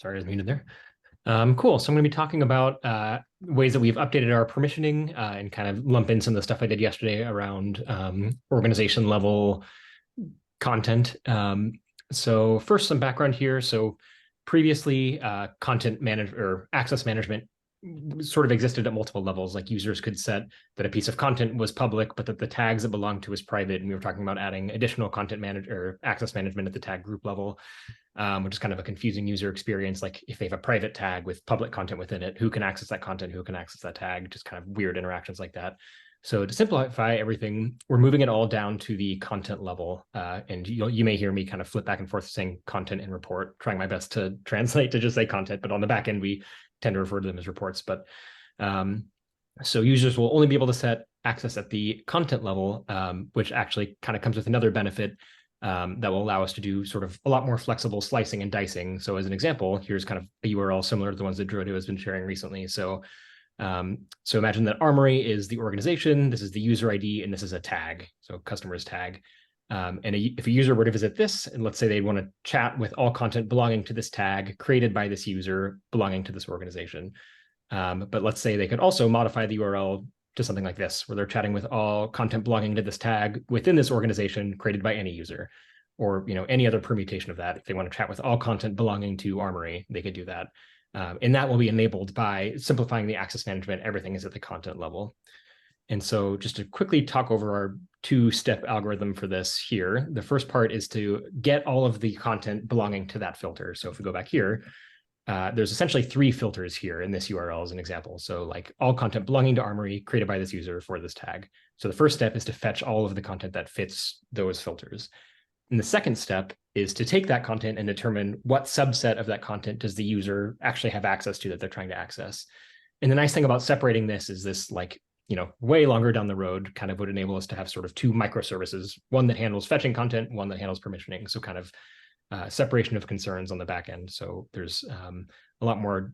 Sorry, I was muted there. Cool. So I'm going to be talking about ways that we've updated our permissioning and kind of lump in some of the stuff I did yesterday around organization level content. So first, some background here. So previously, content management or access management sort of existed at multiple levels. Like users could set that a piece of content was public, but that the tags it belonged to was private. And we were talking about adding additional content manager or access management at the tag group level, which is kind of a confusing user experience. Like if they have a private tag with public content within it, who can access that content, who can access that tag, just kind of weird interactions like that. So to simplify everything, we're moving it all down to the content level. And you may hear me kind of flip back and forth saying content and report, trying my best to translate to just say content, but on the back end, we tend to refer to them as reports. But so users will only be able to set access at the content level, which actually kind of comes with another benefit that will allow us to do sort of a lot more flexible slicing and dicing. So as an example, here's kind of a URL similar to the ones that Drodo has been sharing recently. So imagine that Armory is the organization, this is the user ID, and this is a tag, so customer's tag. If a user were to visit this, and let's say they want to chat with all content belonging to this tag created by this user belonging to this organization. But let's say they could also modify the URL to something like this, where they're chatting with all content belonging to this tag within this organization created by any user, or any other permutation of that. If they want to chat with all content belonging to Armory, they could do that. And that will be enabled by simplifying the access management. Everything is at the content level. And so just to quickly talk over our two-step algorithm for this here, the first part is to get all of the content belonging to that filter. So if we go back here, there's essentially three filters here in this URL as an example. So like all content belonging to Armory created by this user for this tag. So the first step is to fetch all of the content that fits those filters. And the second step is to take that content and determine what subset of that content does the user actually have access to that they're trying to access. And the nice thing about separating this is this, like, way longer down the road kind of would enable us to have sort of two microservices, one that handles fetching content, one that handles permissioning. So kind of separation of concerns on the back end. So there's a lot more